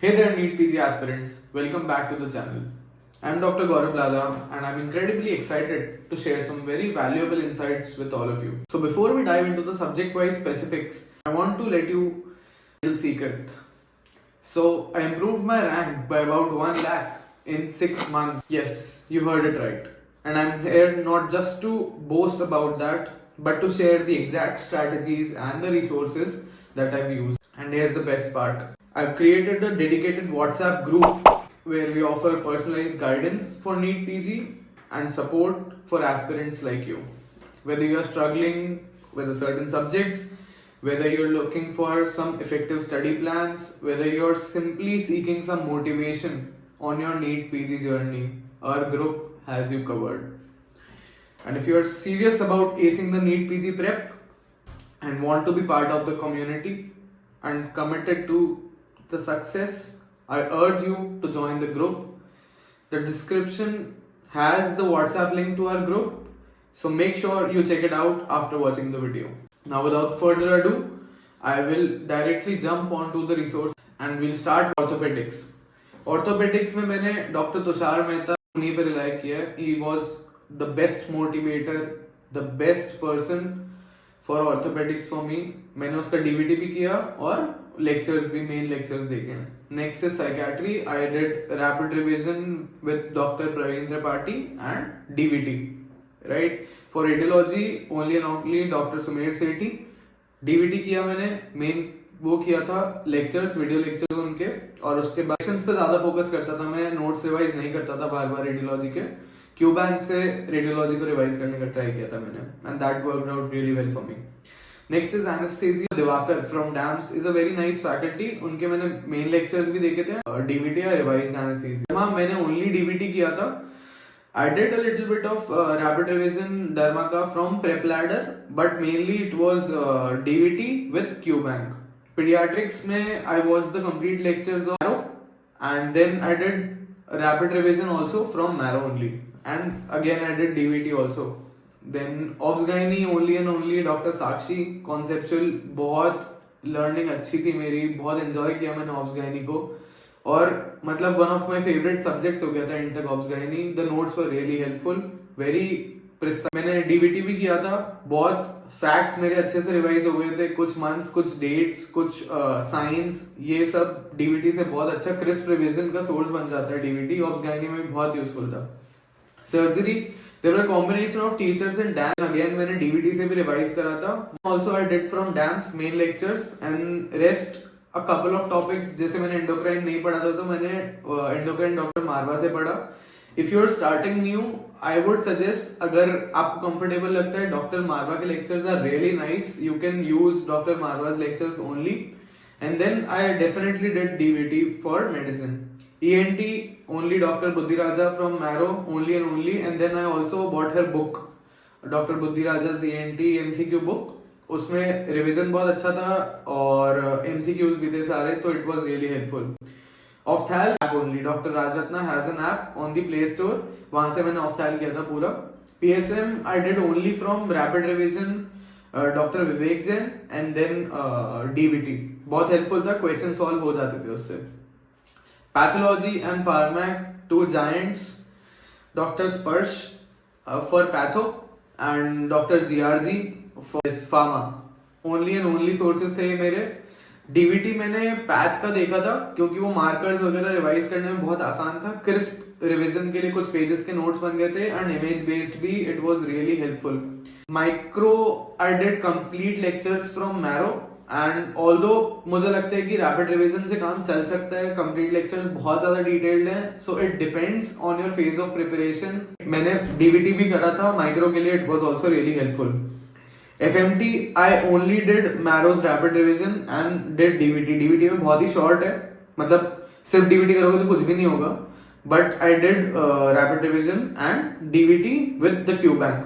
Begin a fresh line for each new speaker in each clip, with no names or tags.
Hey there, NEET PG aspirants. Welcome back to the channel. I'm Dr. Gaurav Lada, and I'm incredibly excited to share some very valuable insights with all of you. So, before we dive into the subject wise specifics, I want to let you a little secret. So, I improved my rank by about 1 lakh in 6 months. Yes, you heard it right. And I'm here not just to boast about that, but to share the exact strategies and the resources that I've used. And here's the best part, I've created a dedicated WhatsApp group where we offer personalized guidance for NEET PG and support for aspirants like you. Whether you're struggling with a certain subjects, whether you're looking for some effective study plans, whether you're simply seeking some motivation on your NEET PG journey, our group has you covered. And if you're serious about acing the NEET PG prep and want to be part of the community and committed to the success, I urge you to join the group. The description has the WhatsApp link to our group, so make sure you check it out after watching the video. Now, without further ado, I will directly jump onto the resource and we'll start orthopedics. Orthopedics में मैंने doctor Tushar Mehta उन्हीं पे rely किया है. He was the best motivator, the best person for orthopedics for me. मैंने उसका DVT भी किया और लेक्चर्स भी, मेन लेक्चर्स देखे हैं. Next is psychiatry. I did rapid revision with doctor Praveen Tripathi and DVT. Right. For radiology only and only doctor Sumer Sethi. DVT किया मैंने, मेन वो किया था लेक्चर्स, वीडियो लेक्चर्स उनके, और उसके बाद क्वेश्चंस पे ज्यादा फोकस करता था मैं. नोट्स रिवाइज नहीं करता था बार बार रेडियोलॉजी के. क्यू बैंक से रेडियोलॉजी को रिवाइज करने का ट्राई किया था मैंने, and that worked out really well for me. Next is anaesthesia. Diwakar from dams is a very nice faculty. उनके मैंने मेन लेक्चर्स भी देखे थे, DVT या रिवाइज्ड एनेस्थेसिया. मैंने ओनली DVT किया था. I did a little bit of rapid revision Dharmaka from Prep Ladder, but mainly it was DVT with QBank. Pediatrics में I was the complete lectures of Marrow, and then I did rapid revision also from Marrow only, and again I did DVT also. Then Obs Gynae only and only Dr. Sakshi. Conceptual बहुत learning अच्छी थी मेरी, बहुत enjoy किया मैंने Obs Gynae को, और मतलब one of my favourite subjects हो गया था inter obs gynae. The notes were really helpful, very precise. मैंने DVT भी किया था. बहुत फैक्ट्स मेरे अच्छे से रिवाइज हो गए थे, कुछ मंथ्स, कुछ डेट्स, कुछ साइंस, ये सब DVT से बहुत अच्छा क्रिस्प रिविजन का सोर्स बन जाता है. DVT ऑब्स गायनी में भी बहुत यूजफुल था. Surgery, there were a combination of teachers in DAMS. Again मैंने DVT से भी रिवाइज करा था. Also I did from DAMS main lectures and rest a couple of topics. जैसे मैंने एंडोक्राइन नहीं पढ़ा था तो मैंने एंडोक्राइन डॉक्टर मारवा से पढ़ा. If you are starting new, I would suggest, अगर आपको कंफर्टेबल लगता है, डॉक्टर मारवा के lectures are really nice. You can use doctor Marwah's lectures only. And then I definitely did DVT for medicine. ENT only Dr. Buddhi Raja from Marrow only and only, and then I also bought her book, Dr. Buddhi Raja's ENT MCQ book. उसमें revision बहुत अच्छा था और MCQs भी थे सारे, तो it was really helpful. Ophthal app only, doctor Rajratna has an app on the play store, वहां से मैंने ऑफ्थैल किया था पूरा. PSM I did only from rapid revision doctor Vivek Jain, and then DVT बहुत हेल्पफुल था, क्वेश्चन सॉल्व हो जाते थे उससे. Pathology and pharmac, two giants, doctor Sparsh for patho and doctor GRG for pharma. Only and only sources थे मेरे. DVT मैंने path का देखा था क्योंकि वो मार्कर्स वगैरह रिवाइज करने में बहुत आसान था. क्रिस्प रिवीजन के लिए कुछ पेजेस के नोट्स बन गए थे, एंड इमेज बेस्ड भी. It was really helpful. Micro, I did complete lectures from marrow, and although मुझे लगता है कि रैपिड रिवीजन से काम चल सकता है. कंप्लीट लेक्चर्स बहुत ज्यादा डिटेल्ड हैं, so it depends on your phase of preparation. मैंने DVT भी करा था माइक्रो के लिए, it was also really helpful. FMT I only did Marrow's rapid revision and did DVT. DVT में बहुत ही शॉर्ट है, मतलब सिर्फ DVT करोगे तो कुछ भी नहीं होगा, but I did rapid revision and DVT with the QBank.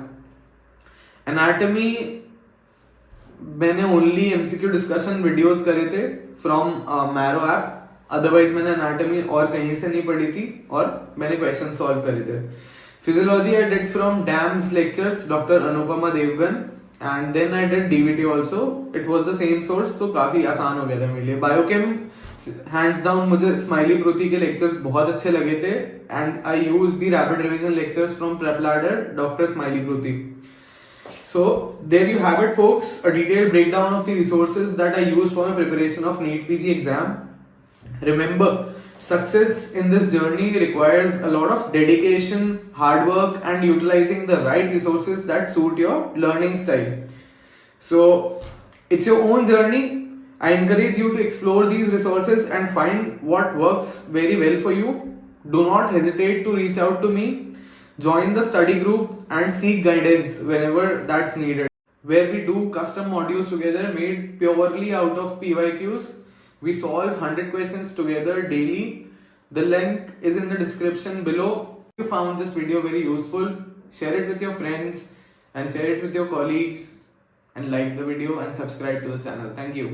Anatomy मैंने ओनली MCQ डिस्कशन वीडियोस करे थे फ्रॉम Marrow ऐप. अदरवाइज मैंने एनाटॉमी और कहीं से नहीं पढ़ी थी और मैंने क्वेश्चन सॉल्व करे थे. Physiology I did from DAMS lectures, doctor Anupama Devgan, and then I did DVT also. It was the same source, तो काफी आसान हो गया था मेरे लिए. बायोकेम हैंड्स डाउन मुझे स्माइली प्रोती के लेक्चर्स बहुत अच्छे लगे थे and I use the rapid revision lectures from PrepLadder doctor Smily Pruthi. So there you have it, folks, a detailed breakdown of the resources that I used for my preparation of NEET PG exam. Remember, success in this journey requires a lot of dedication, hard work, and utilizing the right resources that suit your learning style. So it's your own journey. I encourage you to explore these resources and find what works very well for you. Do not hesitate to reach out to me. Join the study group and seek guidance whenever that's needed, where we do custom modules together made purely out of PYQs. We solve 100 questions together daily. The link is in the description below. If you found this video very useful, share it with your friends and share it with your colleagues, and like the video and subscribe to the channel. Thank you.